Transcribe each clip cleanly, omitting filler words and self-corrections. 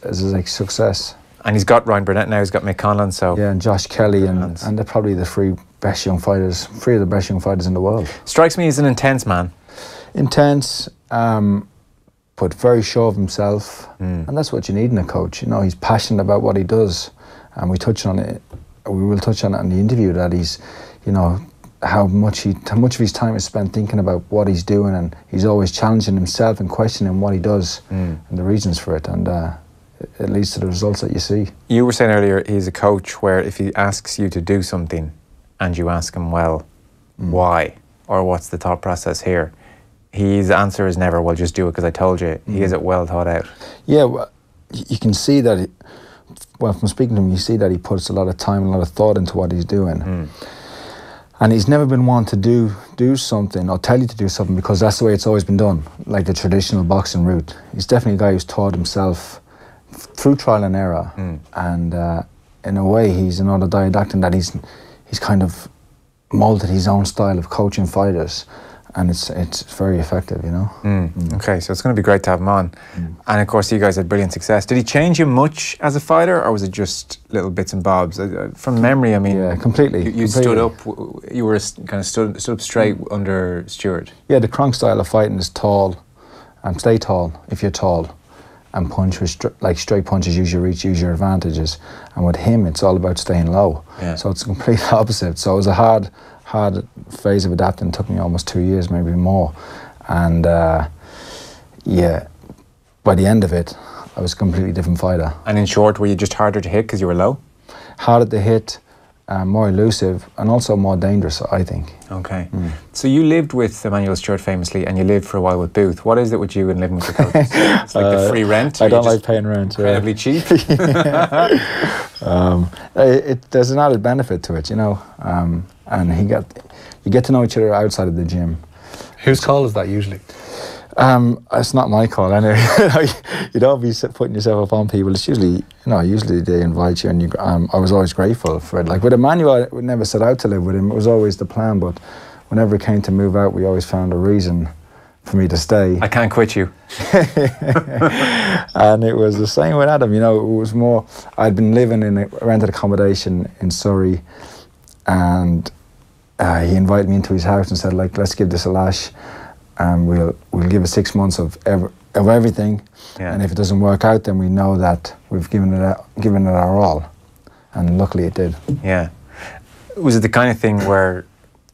as like success. And he's got Ryan Burnett now. He's got Mick Conlon. So yeah, and Josh Kelly, and they're probably the three of the best young fighters in the world. Strikes me as an intense man. Intense, but very sure of himself, and that's what you need in a coach. You know, he's passionate about what he does, and we will touch on it in the interview, that he's, you know, how much of his time is spent thinking about what he's doing, and he's always challenging himself and questioning what he does and the reasons for it, and it leads to the results that you see. You were saying earlier he's a coach where if he asks you to do something and you ask him, well, why, or what's the thought process here, his answer is never, well, just do it because I told you. He has it well thought out. Yeah, well, you can see that, well, from speaking to him, you see that he puts a lot of time and a lot of thought into what he's doing. And he's never been one to do something or tell you to do something because that's the way it's always been done, like the traditional boxing route. He's definitely a guy who's taught himself through trial and error. And in a way, he's an autodidact in that he's kind of molded his own style of coaching fighters. And it's very effective, you know. Okay, so it's going to be great to have him on. And of course, you guys had brilliant success. Did he change you much as a fighter, or was it just little bits and bobs? From memory, I mean, yeah, completely. You stood up. You were kind of stood up straight under Stewart. Yeah, the Kronk style of fighting is tall, and stay tall if you're tall, and punch with like straight punches. Use your reach, use your advantages. And with him, it's all about staying low. Yeah. So it's the complete opposite. So it was a hard phase of adapting. It took me almost 2 years, maybe more, and yeah, by the end of it I was a completely different fighter. And in short, were you just harder to hit because you were low? Harder to hit, more elusive, and also more dangerous, I think. Okay. So you lived with Emmanuel Stewart famously, and you lived for a while with Booth. What is it with you and living with the coaches? It's like the free rent? I don't like paying rent. Incredibly cheap? There's an added benefit to it, you know. And you get to know each other outside of the gym. Whose call is that usually? It's not my call anyway. You don't be putting yourself up on people. It's usually, you know, usually they invite you, and you. I was always grateful for it. Like with Emmanuel, I would never set out to live with him. It was always the plan, but whenever it came to move out, we always found a reason for me to stay. I can't quit you. And it was the same with Adam. You know, it was more. I'd been living in a rented accommodation in Surrey, and he invited me into his house and said, like, let's give this a lash, and we'll give it 6 months of everything, and if it doesn't work out, then we know that we've given it our all, and luckily it did. Yeah. Was it the kind of thing where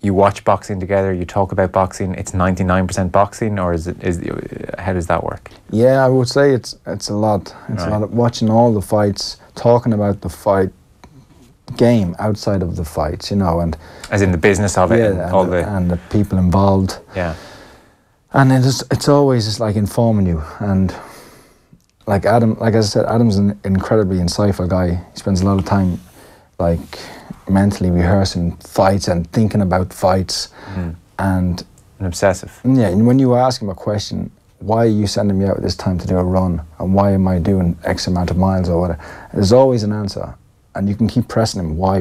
you watch boxing together, you talk about boxing, it's 99% boxing, or how does that work? Yeah, I would say it's a lot. It's a lot of watching all the fights, talking about the fight game outside of the fights, you know, and as in the business of it, and the people involved. Yeah. And it's always just like informing you, and like Adam, like I said, Adam's an incredibly insightful guy. He spends a lot of time like mentally rehearsing fights and thinking about fights, and obsessive. Yeah, and when you ask him a question, why are you sending me out at this time to do a run, and why am I doing X amount of miles or whatever, there's always an answer. And you can keep pressing him, why,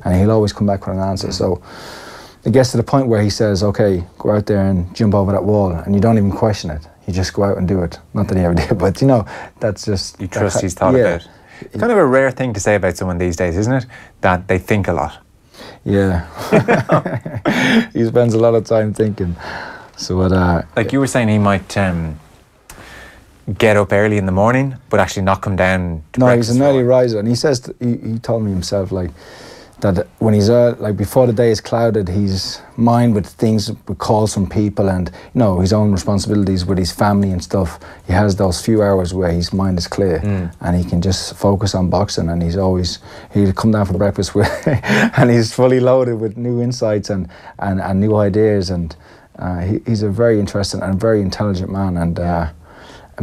and he'll always come back with an answer. So it gets to the point where he says, okay, go out there and jump over that wall, and you don't even question it. You just go out and do it. Not that he ever did, but you know, that's just... You trust he's thought about it. It's kind of a rare thing to say about someone these days, isn't it? That they think a lot. Yeah. He spends a lot of time thinking. So like you were saying, he might... get up early in the morning, but actually not come down to breakfast. He's an early riser, and he says he told me himself like that when he's like before the day is clouded, his mind with things, with calls from people, and you know, his own responsibilities with his family and stuff. He has those few hours where his mind is clear, and he can just focus on boxing. And he'll come down for breakfast with, and he's fully loaded with new insights and new ideas. And he's a very interesting and very intelligent man, and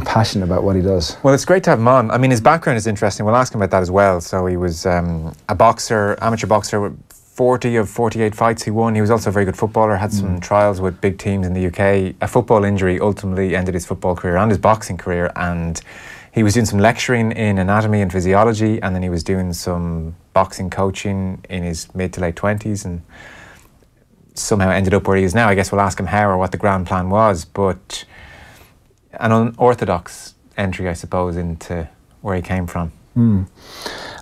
passionate about what he does. Well, it's great to have him on. I mean, his background is interesting. We'll ask him about that as well. So he was a boxer, amateur boxer, with 40 of 48 fights he won. He was also a very good footballer, had some trials with big teams in the UK. A football injury ultimately ended his football career and his boxing career, and he was doing some lecturing in anatomy and physiology, and then he was doing some boxing coaching in his mid to late 20s, and somehow ended up where he is now. I guess we'll ask him how or what the grand plan was, but an unorthodox entry, I suppose, into where he came from. And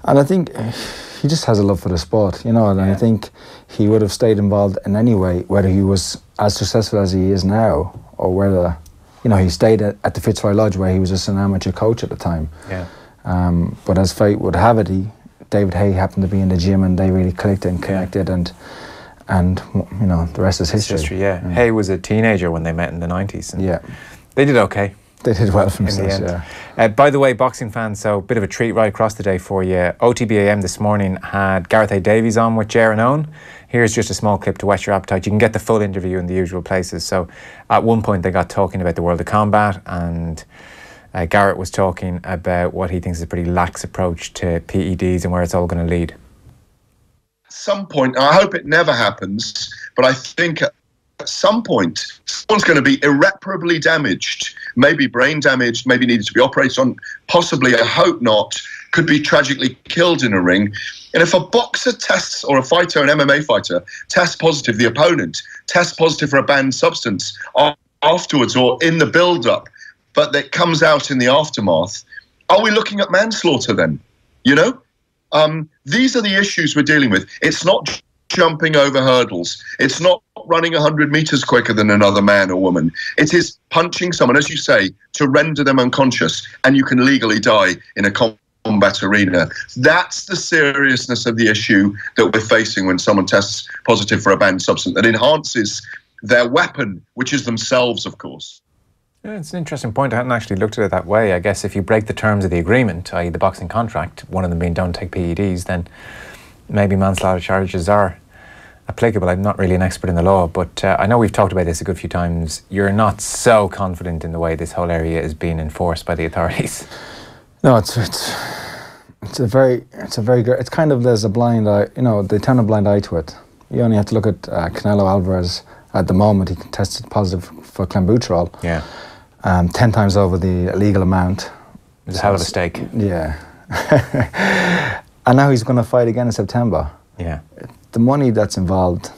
I think he just has a love for the sport, you know, and I think he would have stayed involved in any way, whether he was as successful as he is now, or whether, you know, he stayed at the Fitzroy Lodge where he was just an amateur coach at the time. But as fate would have it, David Hay happened to be in the gym, and they really clicked and connected, and you know, the rest is history. Hay was a teenager when they met in the 90s. And they did okay. They did well for themselves, By the way, boxing fans, so a bit of a treat right across the day for you. OTB AM this morning had Gareth A. Davies on with Ger and Owen. Here's just a small clip to whet your appetite. You can get the full interview in the usual places. So at one point they got talking about the world of combat, and Garrett was talking about what he thinks is a pretty lax approach to PEDs and where it's all going to lead. At some point, I hope it never happens, but I think at some point someone's going to be irreparably damaged, maybe brain damaged, maybe needed to be operated on, possibly, I hope not, could be tragically killed in a ring. And if a boxer tests, or a fighter, an MMA fighter, tests positive, the opponent tests positive for a banned substance afterwards or in the build-up, but that comes out in the aftermath, are we looking at manslaughter then? You know? These are the issues we're dealing with. It's not jumping over hurdles. It's not running 100 meters quicker than another man or woman. It is punching someone, as you say, to render them unconscious, and you can legally die in a combat arena. That's the seriousness of the issue that we're facing when someone tests positive for a banned substance that enhances their weapon, which is themselves, of course. Yeah, it's an interesting point. I hadn't actually looked at it that way. I guess if you break the terms of the agreement, i.e. the boxing contract, one of them being don't take PEDs, then maybe manslaughter charges are applicable. I'm not really an expert in the law, but I know we've talked about this a good few times. You're not so confident in the way this whole area is being enforced by the authorities. No, it's a very good. It's kind of, there's a blind eye. You know, they turn a blind eye to it. You only have to look at Canelo Alvarez at the moment. He tested positive for clenbuterol. 10 times over the legal amount. It's a hell of a stake. Yeah. And now he's going to fight again in September. The money that's involved,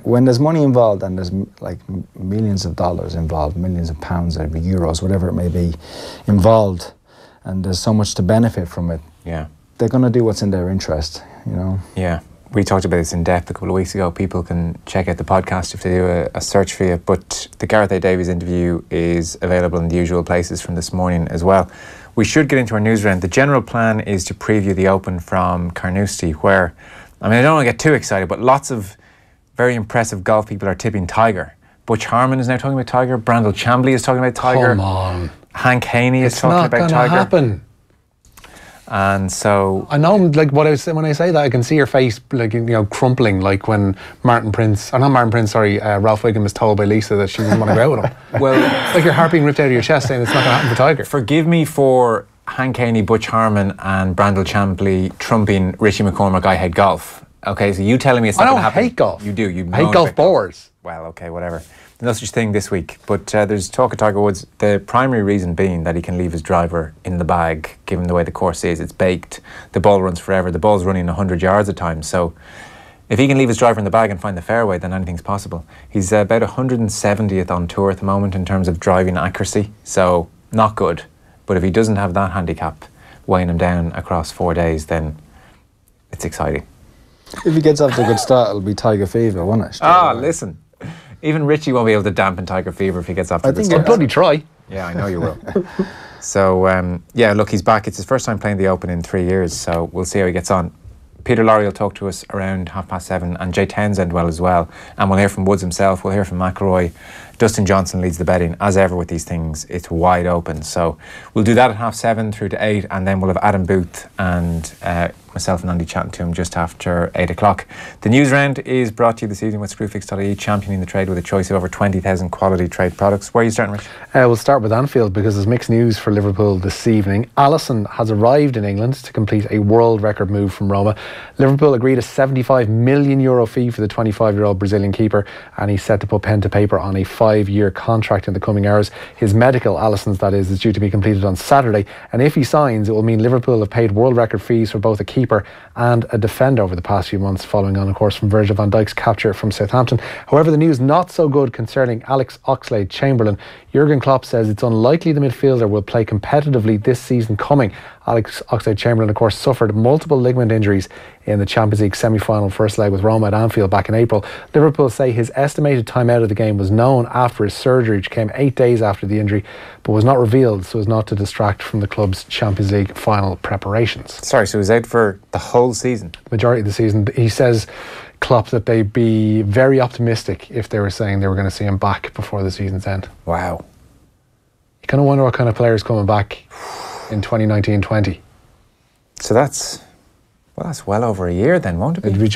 when there's money involved, and there's like millions of dollars involved, millions of pounds or euros, whatever it may be, involved, and there's so much to benefit from it, they're going to do what's in their interest, you know? We talked about this in depth a couple of weeks ago. People can check out the podcast if they do a search for it. But the Gareth A. Davies interview is available in the usual places from this morning as well. We should get into our news round. The general plan is to preview the Open from Carnoustie, where, I mean, I don't want to get too excited, but lots of very impressive golf people are tipping Tiger. Butch Harmon is now talking about Tiger. Brandel Chambly is talking about Tiger. Come on. Hank Haney is talking about Tiger. It's not going to happen. And so I know, like, when I say that, I can see your face, like, you know, crumpling, like when Ralph Wiggum was told by Lisa that she doesn't want to go out with him. Well, it's like your heart being ripped out of your chest, saying it's not going to happen for Tiger. Forgive me for Hank Haney, Butch Harmon, and Brandel Chambly trumping Richie McCormack. I hate golf. Okay, so you telling me it's not going to happen? I don't hate golf. You do. I hate golf boards. Well, okay, whatever. No such thing this week, but there's talk of Tiger Woods. The primary reason being that he can leave his driver in the bag, given the way the course is. It's baked. The ball runs forever. The ball's running 100 yards at times. So if he can leave his driver in the bag and find the fairway, then anything's possible. He's about 170th on tour at the moment in terms of driving accuracy. So not good. But if he doesn't have that handicap weighing him down across 4 days, then it's exciting. If he gets off to a good start, it'll be Tiger fever, won't it? Listen. Even Richie won't be able to dampen Tiger fever if he gets off to a good start. I'll bloody try. Yeah, I know you will. So, yeah, look, he's back. It's his first time playing the Open in 3 years, so we'll see how he gets on. Peter Lorre will talk to us around 7:30, and Jay Townsend will as well. And we'll hear from Woods himself, we'll hear from McIlroy. Dustin Johnson leads the betting. As ever with these things, it's wide open. So we'll do that at 7:30 through to 8, and then we'll have Adam Booth and myself and Andy chatting to him just after 8 o'clock. The news round is brought to you this evening with Screwfix.ie, championing the trade with a choice of over 20,000 quality trade products. Where are you starting, Rich? We'll start with Anfield, because there's mixed news for Liverpool this evening. Alisson has arrived in England to complete a world record move from Roma. Liverpool agreed a €75 million fee for the 25-year-old Brazilian keeper, and he's set to put pen to paper on a 5-year contract in the coming hours. His medical, Alisson's that is due to be completed on Saturday, and if he signs, it will mean Liverpool have paid world record fees for both a keeper keeper and a defender over the past few months, following on, of course, from Virgil van Dijk's capture from Southampton. However, the news not so good concerning Alex Oxlade-Chamberlain. Jurgen Klopp says it's unlikely the midfielder will play competitively this season coming. Alex Oxlade-Chamberlain, of course, suffered multiple ligament injuries in the Champions League semi-final first leg with Roma at Anfield back in April. Liverpool say his estimated time out of the game was known after his surgery, which came 8 days after the injury, but was not revealed so as not to distract from the club's Champions League final preparations. Sorry, so he's out for the whole season? Majority of the season. He says, Klopp, that they'd be very optimistic if they were saying they were going to see him back before the season's end. Wow. You kind of wonder what kind of players coming back in 2019-20. So that's well over a year then, won't it be? It'd be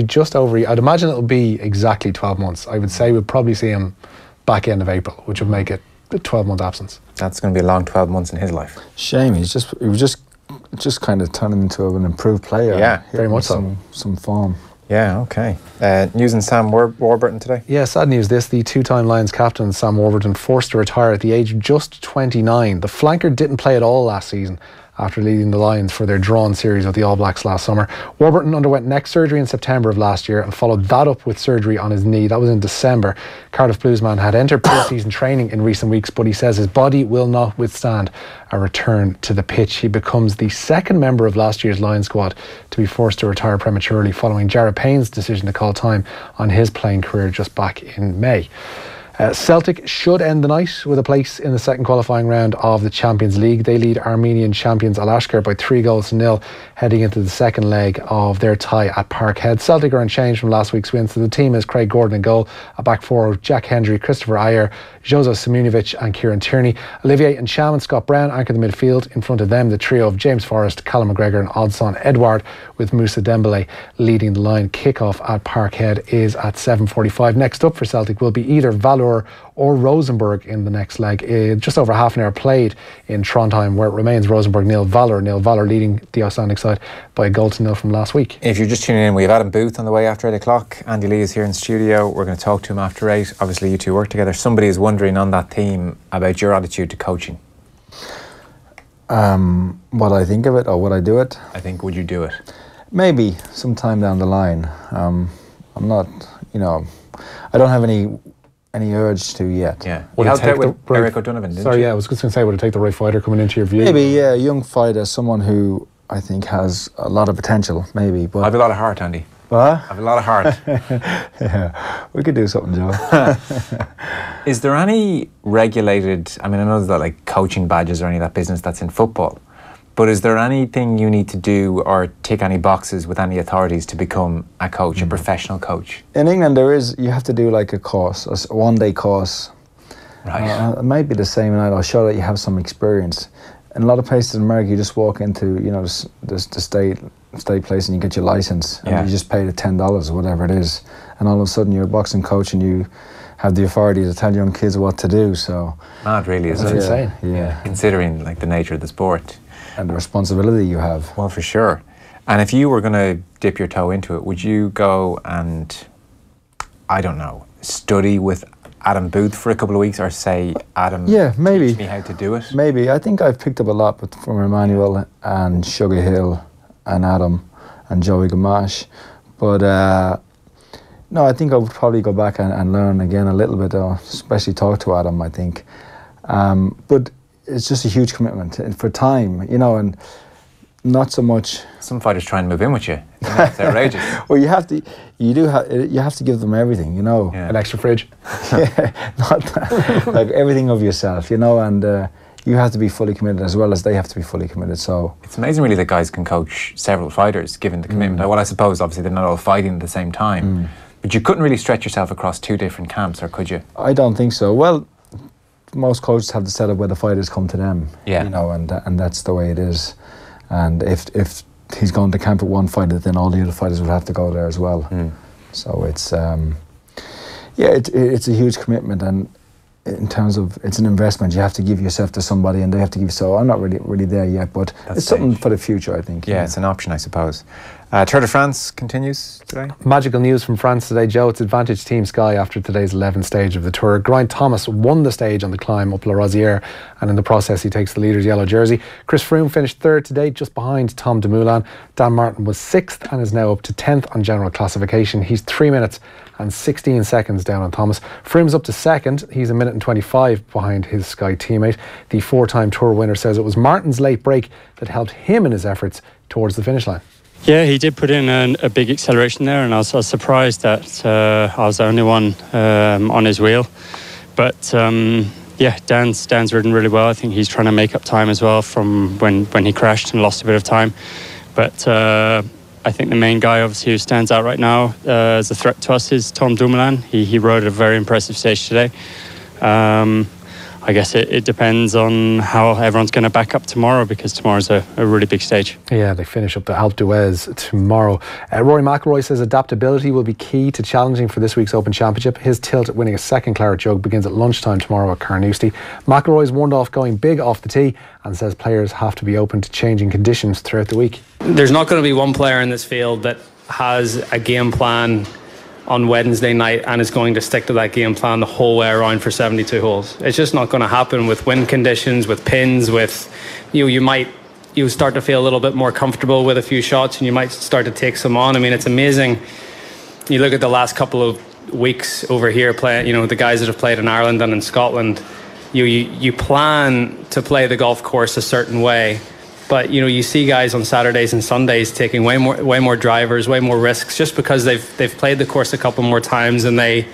just over. I'd imagine it'll be exactly 12 months. I would say we'll probably see him back end of April, which would make it a 12-month absence. That's going to be a long 12 months in his life. Shame. He was just kind of turning into an improved player. Yeah, very much so. Some form. Yeah, okay. News on Sam Warburton today? Yeah, sad news this. The two-time Lions captain, Sam Warburton, forced to retire at the age of just 29. The flanker didn't play at all last season after leading the Lions for their drawn series with the All Blacks last summer. Warburton underwent neck surgery in September of last year and followed that up with surgery on his knee. That was in December. Cardiff Bluesman had entered pre-season training in recent weeks, but he says his body will not withstand a return to the pitch. He becomes the second member of last year's Lions squad to be forced to retire prematurely following Jarrod Payne's decision to call time on his playing career just back in May. Celtic should end the night with a place in the second qualifying round of the Champions League. They lead Armenian champions Alashkert by 3-0 heading into the second leg of their tie at Parkhead. Celtic are unchanged from last week's win, so the team is Craig Gordon in goal, a back four of Jack Hendry, Christopher Ayer, Jozo Simunovic and Kieran Tierney. Olivier and Sham and Scott Brown anchor the midfield. In front of them, the trio of James Forrest, Callum McGregor and Odsonne Edouard, with Moussa Dembélé leading the line. Kick-off at Parkhead is at 7:45. Next up for Celtic will be either Valor or Rosenborg in the next leg. Just over half an hour played in Trondheim, where it remains Rosenborg 0, Valor 0. Valor leading the Icelandic side by a 1-0 from last week. If you're just tuning in, we have Adam Booth on the way after 8 o'clock. Andy Lee is here in studio. We're going to talk to him after 8. Obviously, you two work together. Somebody is wondering on that theme about your attitude to coaching. What I think of it, or would I do it? I think, would you do it? Maybe sometime down the line. I'm not, I don't have any urge to yet. Yeah. You helped out with Eric O'Donovan, didn't you? Yeah, I was just going to say, would it take the right fighter coming into your view? Maybe, yeah, a young fighter, someone who I think has a lot of potential, maybe. But I have a lot of heart, Andy. What? I have a lot of heart. Yeah, we could do something, Joe. Is there any regulated, I mean, I know there's not like coaching badges or any of that business that's in football, but is there anything you need to do or tick any boxes with any authorities to become a coach, a professional coach? In England, you have to do like a course, a one-day course. Right. It might be the same, and I'll show that you have some experience. In a lot of places in America, you just walk into, the state place and you get your license, and you just pay the $10 or whatever it is, and all of a sudden you're a boxing coach and you have the authority to tell young kids what to do. So mad, really, isn't it? That's insane. Yeah. Considering like the nature of the sport and the responsibility you have. Well, for sure. And if you were going to dip your toe into it, would you go and, I don't know, study with Adam Booth for a couple of weeks, or say, Adam, maybe teach me how to do it? Maybe. I think I've picked up a lot from Emmanuel and Sugar Hill and Adam and Joey Gamache. But no, I think I would probably go back and learn again a little bit, especially talk to Adam, I think. But it's just a huge commitment for time, and not so much. Some fighters try and move in with you. It's outrageous. Well, you have to give them everything, An extra fridge. Yeah, not that, like everything of yourself, and you have to be fully committed as well as they have to be fully committed. So it's amazing, really, that guys can coach several fighters given the commitment. Well, I suppose obviously they're not all fighting at the same time, but you couldn't really stretch yourself across two different camps, or could you? I don't think so. Well, most coaches have the setup where the fighters come to them, and that's the way it is. And if he's going to camp with one fighter, then all the other fighters would have to go there as well. So it's it's a huge commitment, and in terms of it's an investment. You have to give yourself to somebody, and they have to give. So I'm not really there yet, but it's something for the future, I think. Yeah, it's an option, I suppose. Tour de France continues today. Magical news from France today, Joe. It's Advantage Team Sky after today's 11th stage of the Tour. Geraint Thomas won the stage on the climb up La Rosière, and in the process he takes the leader's yellow jersey. Chris Froome finished third today, just behind Tom Dumoulin. Dan Martin was sixth and is now up to 10th on general classification. He's 3 minutes and 16 seconds down on Thomas. Froome's up to second. He's 1 minute and 25 behind his Sky teammate. The 4-time Tour winner says it was Martin's late break that helped him in his efforts towards the finish line. Yeah, he did put in a big acceleration there, and I was surprised that I was the only one on his wheel. But yeah, Dan's ridden really well. I think he's trying to make up time as well from when he crashed and lost a bit of time. But I think the main guy obviously who stands out right now as a threat to us is Tom Dumoulin. He rode a very impressive stage today. I guess it depends on how everyone's going to back up tomorrow, because tomorrow's a really big stage. Yeah, they finish up the Alpe d'Huez tomorrow. Rory McIlroy says adaptability will be key to challenging for this week's Open Championship. His tilt at winning a second claret jug begins at lunchtime tomorrow at Carnoustie. McIlroy's warned off going big off the tee and says players have to be open to changing conditions throughout the week. There's not going to be one player in this field that has a game plan on Wednesday night and is going to stick to that game plan the whole way around for 72 holes. It's just not going to happen with wind conditions, with pins, with you start to feel a little bit more comfortable with a few shots, and you might start to take some on. I mean, it's amazing. You look at the last couple of weeks over here playing, the guys that have played in Ireland and in Scotland, you plan to play the golf course a certain way. But you see guys on Saturdays and Sundays taking way more drivers, way more risks, just because they've played the course a couple more times, and they've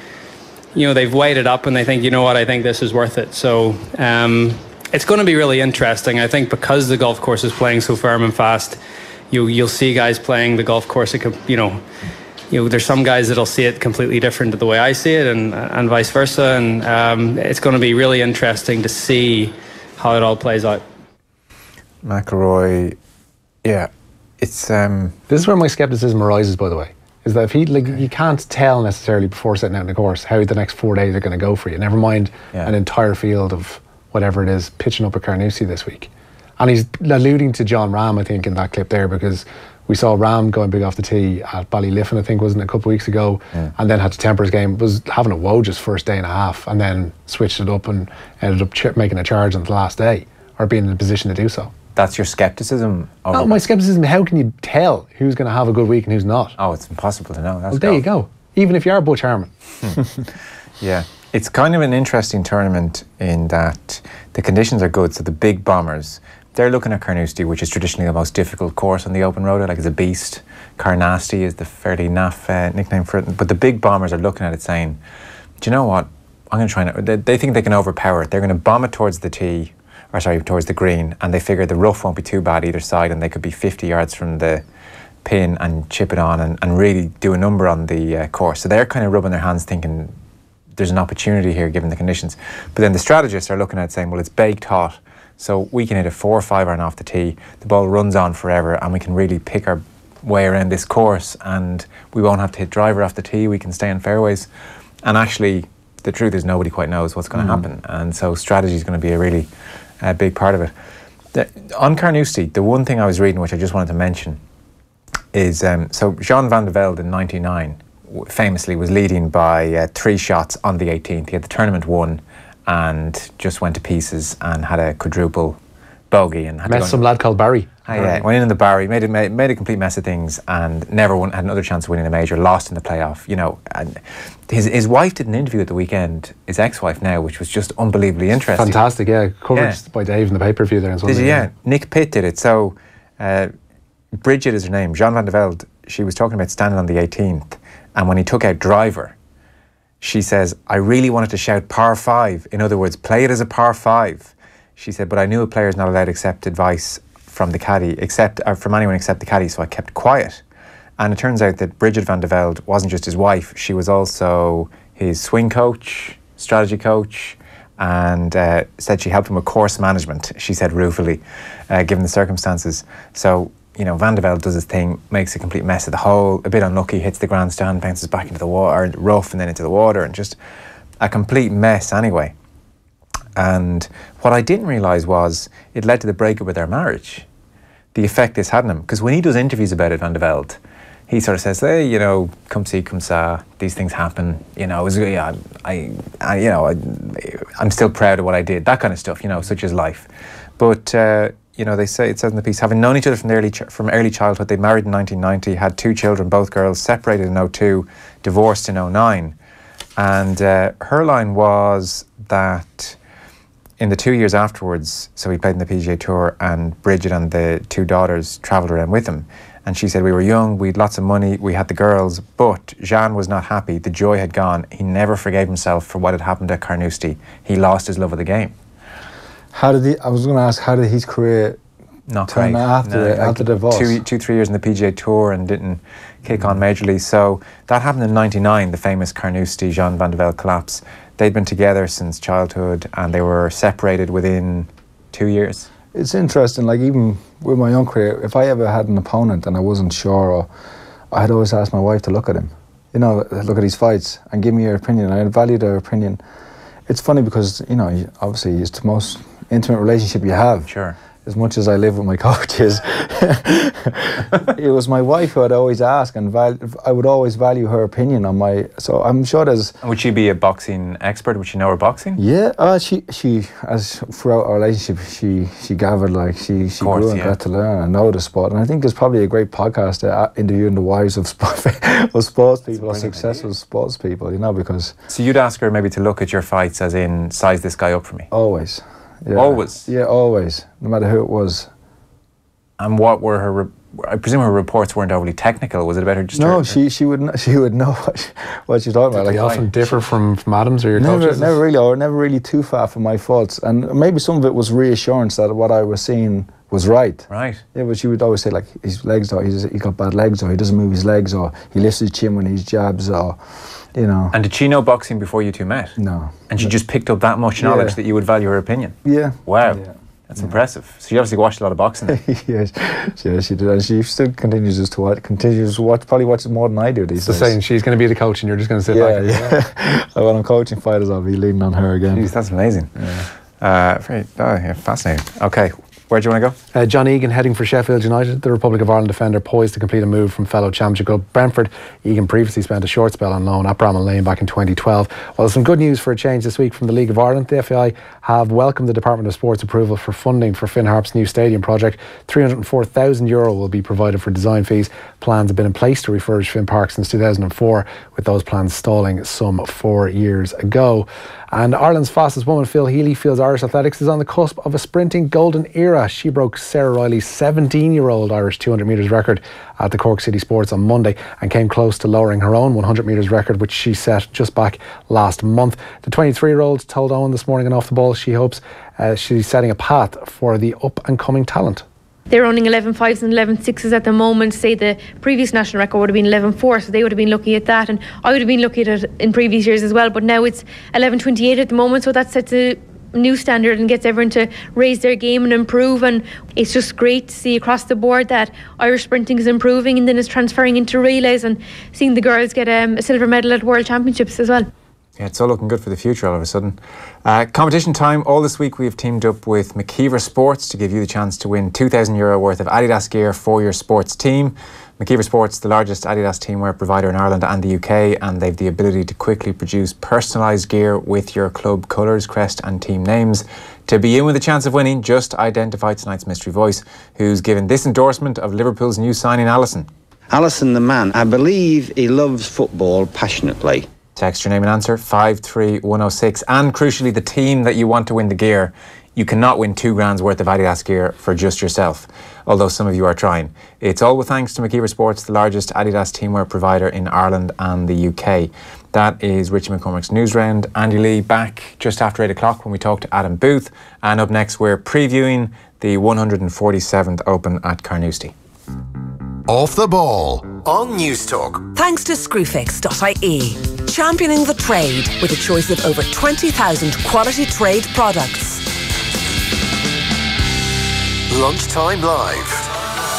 weighed it up and they think, I think this is worth it. So it's going to be really interesting. I think because the golf course is playing so firm and fast, you'll see guys playing the golf course. There's some guys that'll see it completely different to the way I see it, and vice versa. And it's going to be really interesting to see how it all plays out. McIlroy, yeah, it's This is where my scepticism arises, by the way, is that if you can't tell necessarily before setting out in the course how the next 4 days are going to go for you. Never mind an entire field of whatever it is pitching up at Carnoustie this week. And he's alluding to John Ram, I think, in that clip there, because we saw Ram going big off the tee at Ballyliffin, I think, wasn't it, a couple of weeks ago, and then had to temper his game. Was having a Woj's first day and a half, and then switched it up and ended up making a charge on the last day, or being in a position to do so. That's your scepticism? No, my scepticism, how can you tell who's going to have a good week and who's not? Oh, it's impossible to know. Well, there you go. Even if you are Butch Harmon. Yeah. It's kind of an interesting tournament in that the conditions are good. So the big bombers, they're looking at Carnoustie, which is traditionally the most difficult course on the open road. Like it's a beast. Carnoustie is the fairly naff nickname for it. But the big bombers are looking at it saying, do you know what? I'm going to try and... They think they can overpower it. They're going to bomb it towards the tee, towards the green, and they figure the rough won't be too bad either side, and they could be 50 yards from the pin and chip it on and really do a number on the course. So they're kind of rubbing their hands thinking there's an opportunity here given the conditions. But then the strategists are looking at it saying, well, it's baked hot, so we can hit a 4 or 5 iron off the tee, the ball runs on forever, and we can really pick our way around this course, and we won't have to hit driver off the tee, we can stay on fairways. And actually, the truth is nobody quite knows what's going to happen, and so strategy is going to be a really big part of it. On Carnoustie, the one thing I was reading, which I just wanted to mention, is so Jean van der Velde in '99 famously was leading by 3 shots on the 18th. He had the tournament won and just went to pieces and had a quadruple bogey and had met some lad called Barry. Yeah, went in the Barry, made a complete mess of things, and never had another chance of winning a major. Lost in the playoff, And his wife did an interview at the weekend, his ex-wife now, which was just unbelievably interesting. Fantastic, yeah. Covered by Dave in the pay-per-view there. Did you? Yeah. Nick Pitt did it. So Bridget is her name. Jean van der Velde. She was talking about standing on the 18th, and when he took out driver, she says, "I really wanted to shout par 5. In other words, play it as a par 5." She said, "But I knew a player's not allowed to accept advice from the caddy, from anyone except the caddy, so I kept quiet." And it turns out that Bridget van der Velde wasn't just his wife, she was also his swing coach, strategy coach, and said she helped him with course management, she said ruefully, given the circumstances. So, Van der Velde does his thing, makes a complete mess of the hole, a bit unlucky, hits the grandstand, bounces back into the water, rough and then into the water, and just a complete mess anyway. And what I didn't realise was it led to the breakup of their marriage, the effect this had on him. Because when he does interviews about it on the Welt, he sort of says, hey, you know, come see, come sa, these things happen, you know, I'm still proud of what I did, that kind of stuff, you know, such as life. But, you know, they say, it says in the piece, having known each other from early childhood, they married in 1990, had 2 children, both girls, separated in 2002, divorced in 2009. And her line was that in the 2 years afterwards, so he played in the PGA Tour, and Bridget and the 2 daughters travelled around with him. And she said, we were young, we had lots of money, we had the girls, but Jean was not happy. The joy had gone. He never forgave himself for what had happened at Carnoustie. He lost his love of the game. I was going to ask, how did his career turn after the divorce? 2-3 years in the PGA Tour and didn't kick on majorly. So that happened in '99, the famous Carnoustie Jean Van de Velde collapse. They'd been together since childhood and they were separated within 2 years. It's interesting, like even with my own career, if I ever had an opponent and I wasn't sure, or I'd always ask my wife to look at him, you know, look at his fights and give me your opinion. I value their opinion. It's funny because, you know, obviously it's the most intimate relationship you have. Sure. As much as I live with my coaches, it was my wife who I'd always ask, and I would always value her opinion on my. So I'm sure there's. And would she be a boxing expert? Would she know her boxing? Yeah, she as throughout our relationship, she gathered, like she grew and got to learn and know the sport. And I think there's probably a great podcast interviewing the wives of sports people or successful sports people, you know, because. So you'd ask her maybe to look at your fights, as in size this guy up for me. Always. Yeah. Always? Yeah, always. No matter who it was. And what were her... I presume her reports weren't overly technical. Was it about her just... No, she would know what she's talking about. Like, they often differ from Adams or your coaches? Never really, or never really too far from my faults. And maybe some of it was reassurance that what I was seeing was right. Right. Yeah, but she would always say, like, his legs, or he got bad legs, or he doesn't move his legs, or he lifts his chin when he jabs, or... You know. And did she know boxing before you two met? No. And she just picked up that much knowledge that you would value her opinion? Yeah. Wow. Yeah. That's impressive. So she obviously watched a lot of boxing then. Yes, yeah, she did. And she still continues to watch, probably watches more than I do these days. So saying she's going to be the coach and you're just going to sit back. Yeah. When I'm coaching fighters, I'll be leaning on her again. Jeez, that's amazing. Yeah. Fascinating. Okay. Where do you want to go? John Egan heading for Sheffield United, the Republic of Ireland defender poised to complete a move from fellow Championship club Brentford. Egan previously spent a short spell on loan at Bramall Lane back in 2012. Well, some good news for a change this week from the League of Ireland. The FAI have welcomed the Department of Sports approval for funding for Finn Harp's new stadium project. €304,000 will be provided for design fees. Plans have been in place to refurbish Finn Park since 2004, with those plans stalling some 4 years ago. And Ireland's fastest woman, Phil Healy, feels Irish athletics is on the cusp of a sprinting golden era. She broke Sarah Riley's 17-year-old Irish 200 metres record at the Cork City Sports on Monday and came close to lowering her own 100 metres record, which she set just back last month. The 23-year-old told Owen this morning and Off the Ball she hopes she's setting a path for the up-and-coming talent. They're running 11.5s and 11.6s at the moment. Say the previous national record would have been 11.4, so they would have been looking at that, and I would have been looking at it in previous years as well, but now it's 11.28 at the moment, so that sets a new standard and gets everyone to raise their game and improve. And it's just great to see across the board that Irish sprinting is improving and then it's transferring into relays, and seeing the girls get a silver medal at World Championships as well. Yeah, it's all looking good for the future all of a sudden. Competition time. All this week we have teamed up with McKeever Sports to give you the chance to win €2,000 worth of Adidas gear for your sports team. McKeever Sports, the largest Adidas teamwear provider in Ireland and the UK, and they've the ability to quickly produce personalised gear with your club colours, crest and team names. To be in with a chance of winning, just identify tonight's mystery voice, who's given this endorsement of Liverpool's new signing, Alisson. Alisson the man. I believe he loves football passionately. Text your name and answer 53106, and crucially the team that you want to win the gear. You cannot win £2,000 worth of Adidas gear for just yourself, although some of you are trying. It's all with thanks to McKeever Sports, the largest Adidas teamwear provider in Ireland and the UK. That is Richie McCormick's News Round. Andy Lee back just after 8 o'clock when we talk to Adam Booth, and up next we're previewing the 147th Open at Carnoustie. Off the Ball on News Talk. Thanks to Screwfix.ie, championing the trade with a choice of over 20,000 quality trade products. Lunchtime Live.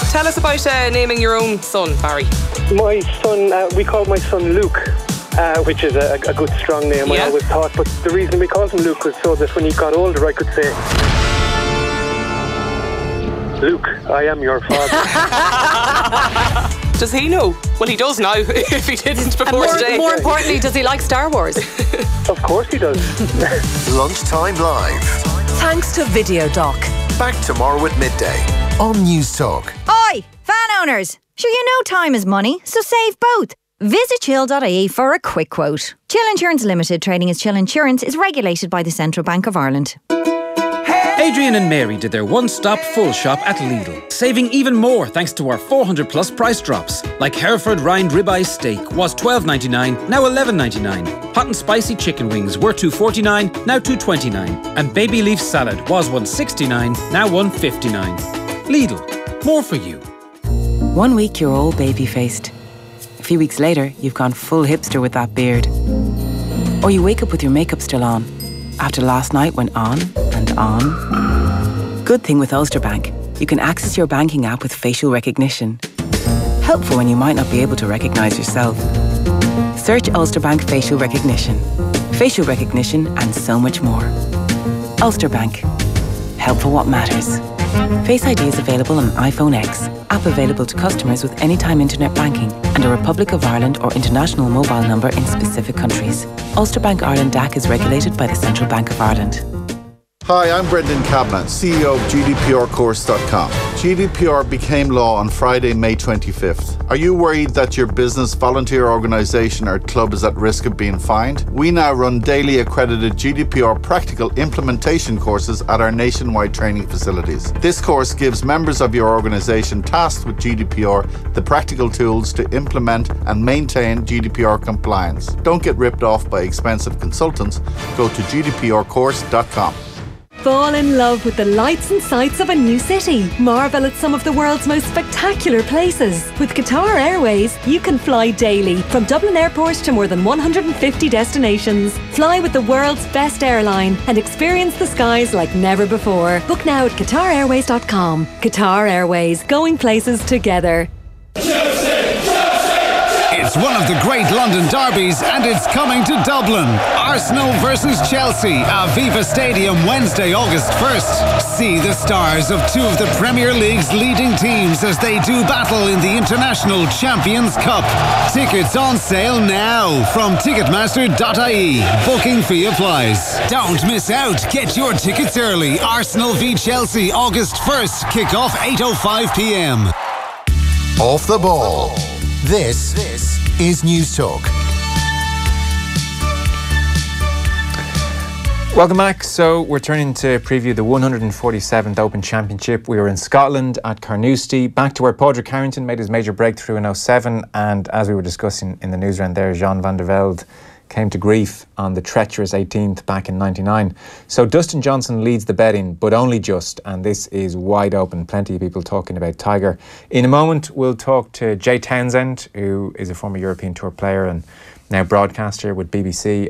Tell us about naming your own son, Barry. My son, we call my son Luke. which is a good strong name, I always thought. But the reason we called him Luke was so that when he got older I could say, Luke, I am your father. Does he know? Well, he does now, if he didn't before today. More importantly, does he like Star Wars? Of course he does. Lunchtime Live. Thanks to VideoDoc. Back tomorrow at midday on News Talk. Oi, fan owners! Sure, you know time is money, so save both. Visit chill.ie for a quick quote. Chill Insurance Limited, trading as Chill Insurance, is regulated by the Central Bank of Ireland. Adrian and Mary did their one-stop full shop at Lidl, saving even more thanks to our 400 plus price drops. Like Hereford Rind ribeye steak was $12.99, now $11.99. Hot and spicy chicken wings were $2.49, now $2.29. And baby leaf salad was $1.69, now $1.59. Lidl, more for you. 1 week you're all baby-faced. A few weeks later, you've gone full hipster with that beard. Or you wake up with your makeup still on, after last night went on and on. Good thing with Ulster Bank, you can access your banking app with facial recognition. Helpful when you might not be able to recognise yourself. Search Ulster Bank facial recognition and so much more. Ulster Bank. Helpful what matters. Face ID is available on iPhone X. App available to customers with anytime internet banking and a Republic of Ireland or international mobile number in specific countries. Ulster Bank Ireland DAC is regulated by the Central Bank of Ireland. Hi, I'm Brendan Cablan, CEO of GDPRcourse.com. GDPR became law on Friday, May 25th. Are you worried that your business, volunteer organisation or club is at risk of being fined? We now run daily accredited GDPR practical implementation courses at our nationwide training facilities. This course gives members of your organisation tasked with GDPR the practical tools to implement and maintain GDPR compliance. Don't get ripped off by expensive consultants. Go to GDPRcourse.com. Fall in love with the lights and sights of a new city. Marvel at some of the world's most spectacular places. With Qatar Airways, you can fly daily from Dublin Airport to more than 150 destinations. Fly with the world's best airline and experience the skies like never before. Book now at QatarAirways.com. Qatar Airways, going places together. It's one of the great London derbies and it's coming to Dublin. Arsenal versus Chelsea, Aviva Stadium, Wednesday, August 1st. See the stars of two of the Premier League's leading teams as they do battle in the International Champions Cup. Tickets on sale now from Ticketmaster.ie. Booking fee applies. Don't miss out. Get your tickets early. Arsenal v Chelsea, August 1st. Kick-off 8:05 p.m. Off the ball. This is News Talk. Welcome back. So we're turning to preview the 147th Open Championship. We were in Scotland at Carnoustie. Back to where Padraig Harrington made his major breakthrough in 2007. And as we were discussing in the news round there, Jean van der Velde came to grief on the treacherous 18th back in 99. So Dustin Johnson leads the betting, but only just, and this is wide open. Plenty of people talking about Tiger. In a moment, we'll talk to Jay Townsend, who is a former European Tour player and now broadcaster with BBC.